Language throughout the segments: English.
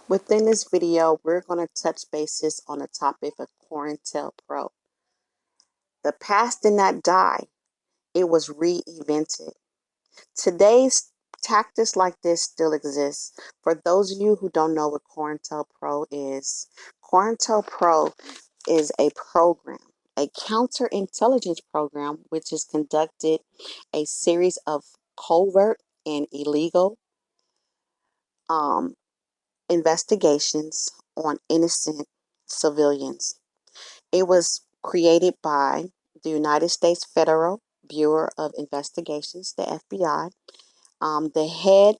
Within this video, we're going to touch bases on the topic of cointelPro. The past did not die, it was reinvented. Today's tactics like this still exist. For those of you who don't know what cointelPro is a program, a counterintelligence program, which is conducted a series of covert and illegal um, investigations on innocent civilians. It was created by the United States Federal Bureau of Investigations, the FBI. The head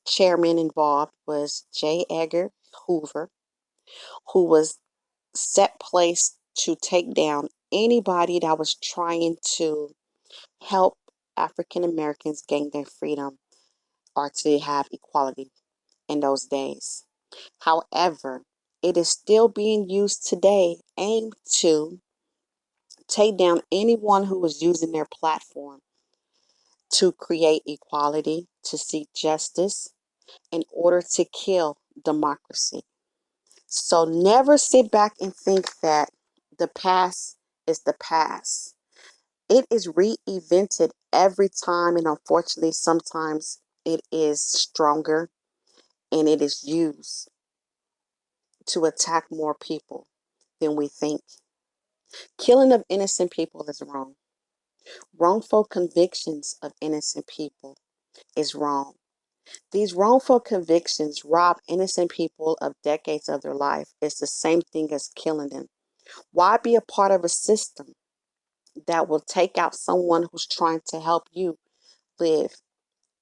chairman involved was J. Edgar Hoover, who was set place to take down anybody that was trying to help African Americans gain their freedom or to have equality in those days. However, it is still being used today, aimed to take down anyone who was using their platform to create equality, to seek justice, in order to kill democracy. So never sit back and think that the past is the past. It is reinvented every time, and unfortunately, sometimes it is stronger and it is used to attack more people than we think. Killing of innocent people is wrong. Wrongful convictions of innocent people is wrong. These wrongful convictions rob innocent people of decades of their life. It's the same thing as killing them. Why be a part of a system that will take out someone who's trying to help you live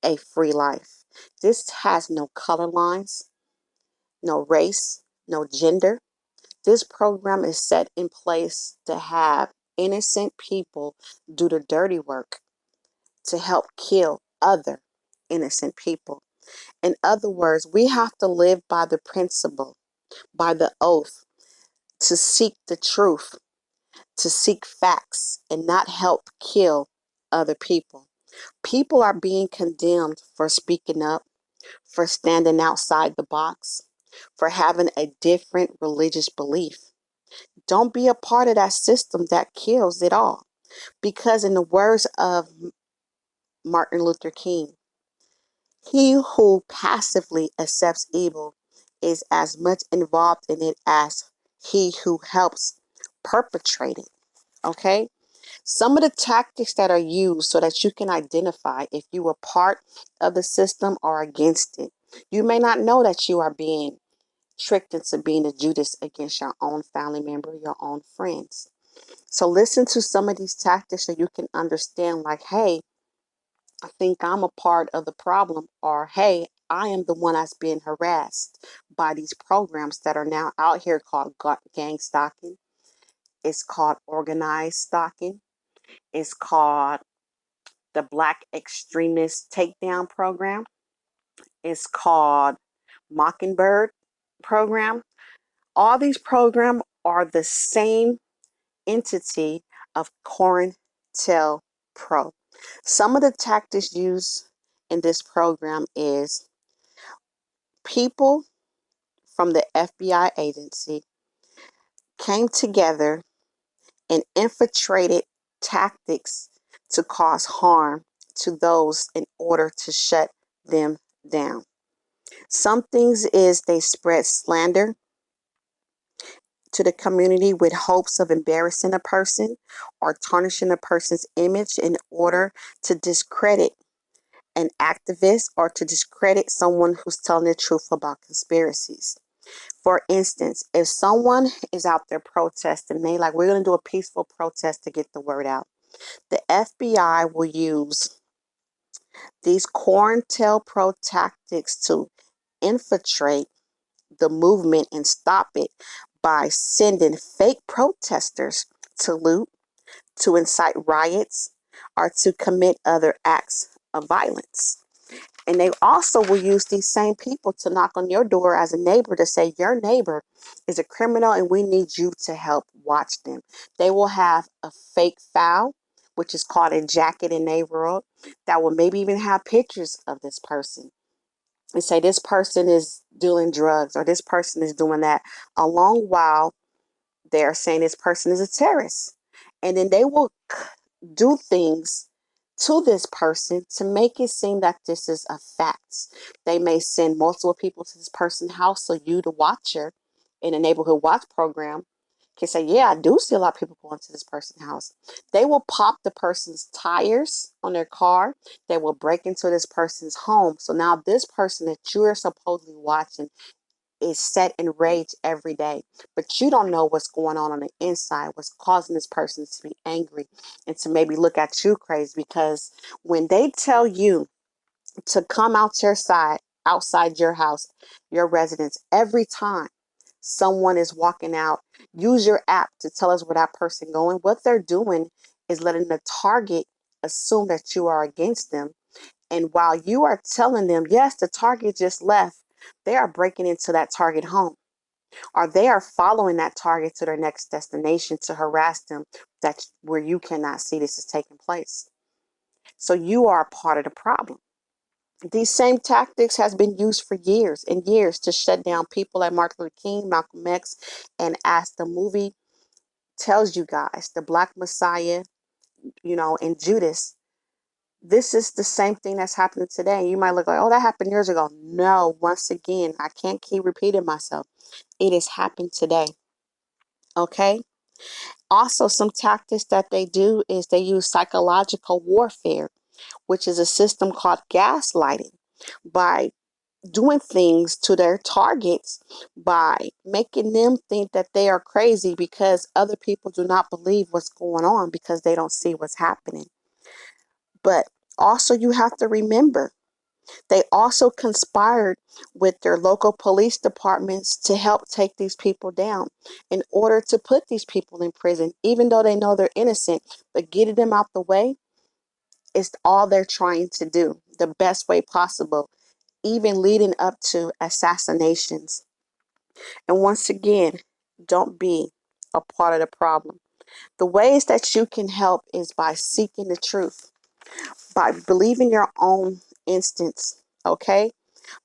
a free life? This has no color lines, no race, no gender. This program is set in place to have innocent people do the dirty work to help kill other innocent people. In other words, we have to live by the principle, by the oath, to seek the truth, to seek facts, and not help kill other people. People are being condemned for speaking up, for standing outside the box, for having a different religious belief. Don't be a part of that system that kills it all. Because, in the words of Martin Luther King, he who passively accepts evil is as much involved in it as he who helps perpetrate it. Okay? Some of the tactics that are used so that you can identify if you are part of the system or against it. You may not know that you are being tricked into being a Judas against your own family member, your own friends. So listen to some of these tactics so you can understand, like, hey, I think I'm a part of the problem, or hey, I am the one that's being harassed by these programs that are now out here called gang stalking. It's called organized stalking. It's called the Black Extremist Takedown Program. It's called Mockingbird Program. All these programs are the same entity of cointelPro. Some of the tactics used in this program is people from the FBI agency came together and infiltrated tactics to cause harm to those in order to shut them down. Some things is they spread slander to the community with hopes of embarrassing a person or tarnishing a person's image in order to discredit an activist or to discredit someone who's telling the truth about conspiracies. For instance, if someone is out there protesting, they like, we're going to do a peaceful protest to get the word out. The FBI will use these cointelPro tactics to infiltrate the movement and stop it by sending fake protesters to loot, to incite riots, or to commit other acts of violence. And they also will use these same people to knock on your door as a neighbor to say your neighbor is a criminal and we need you to help watch them. They will have a fake file, which is called a jacket in their world, that will maybe even have pictures of this person. and say this person is doing drugs or this person is doing that, along while they're saying this person is a terrorist. And then they will do things to this person to make it seem that this is a fact. They may send multiple people to this person's house so you, the watcher in a neighborhood watch program, can say, yeah, I do see a lot of people going to this person's house. They will pop the person's tires on their car. They will break into this person's home. So now this person that you're supposedly watching is set in rage every day, but you don't know what's going on the inside, what's causing this person to be angry and to maybe look at you crazy. Because when they tell you to come out your side, outside your house, your residence, every time someone is walking out, use your app to tell us where that person going. What they're doing is letting the target assume that you are against them. And while you are telling them, yes, the target just left, they are breaking into that target home, or they are following that target to their next destination to harass them, that where you cannot see this is taking place. So you are a part of the problem. These same tactics has been used for years and years to shut down people like Martin Luther King, Malcolm X, and as the movie tells you guys, the Black Messiah, and Judas. This is the same thing that's happening today. You might look like, oh, that happened years ago. No, once again, I can't keep repeating myself. It is happening today. Okay? Also, some tactics that they do is they use psychological warfare, which is a system called gaslighting, by doing things to their targets, by making them think that they are crazy because other people do not believe what's going on because they don't see what's happening. But also, you have to remember, they also conspired with their local police departments to help take these people down in order to put these people in prison, even though they know they're innocent. But getting them out the way is all they're trying to do the best way possible, even leading up to assassinations. And once again, don't be a part of the problem. The ways that you can help is by seeking the truth, by believing your own instance, okay?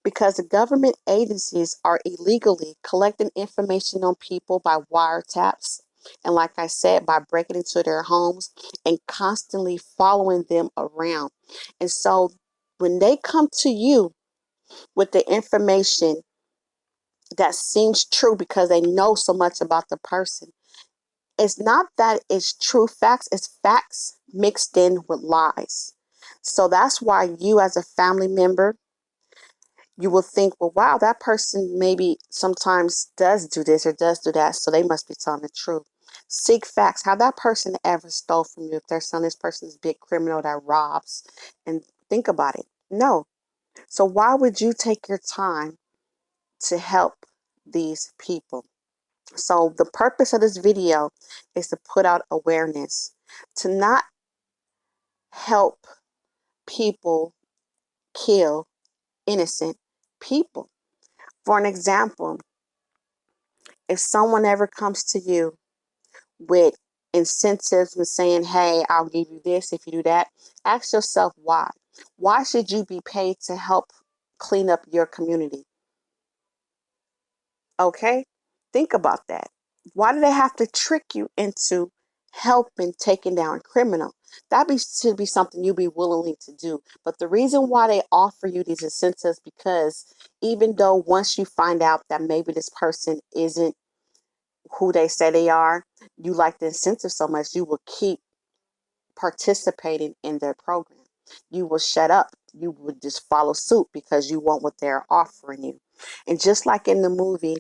Because the government agencies are illegally collecting information on people by wiretaps. And like I said, by breaking into their homes and constantly following them around. And so when they come to you with the information that seems true because they know so much about the person, it's not that it's true facts, it's facts mixed in with lies. So that's why you, as a family member, you will think, well, wow, that person maybe sometimes does do this or does do that, so they must be telling the truth. Seek facts. Have that person ever stole from you? If they're saying this person is a big criminal that robs, and think about it. No. So why would you take your time to help these people? So the purpose of this video is to put out awareness, to not help people kill innocent people. For an example, if someone ever comes to you with incentives and saying, hey, I'll give you this if you do that, ask yourself why. Why should you be paid to help clean up your community? Okay? Think about that. Why do they have to trick you into helping taking down a criminal? Should be something you'd be willing to do. But the reason why they offer you these incentives, because even though once you find out that maybe this person isn't who they say they are, you like the incentive so much, you will keep participating in their program. You will shut up. You would just follow suit because you want what they're offering you. And just like in the movie,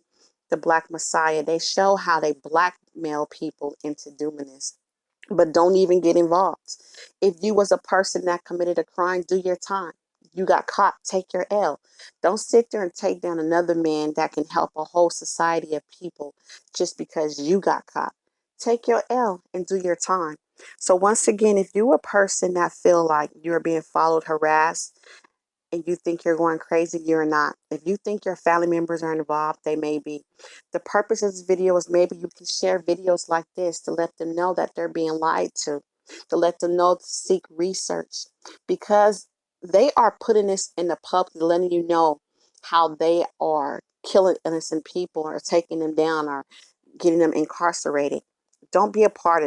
The Black Messiah, they show how they blackmail people into doing this. But don't even get involved. If you was a person that committed a crime, do your time. You got caught, take your L. Don't sit there and take down another man that can help a whole society of people just because you got caught. Take your L and do your time. So once again, if you're a person that feel like you're being followed, harassed, and you think you're going crazy, you're not. If you think your family members are involved, they may be. The purpose of this video is maybe you can share videos like this to let them know that they're being lied to let them know to seek research, because they are putting this in the public, letting you know how they are killing innocent people or taking them down or getting them incarcerated. Don't be a part of it.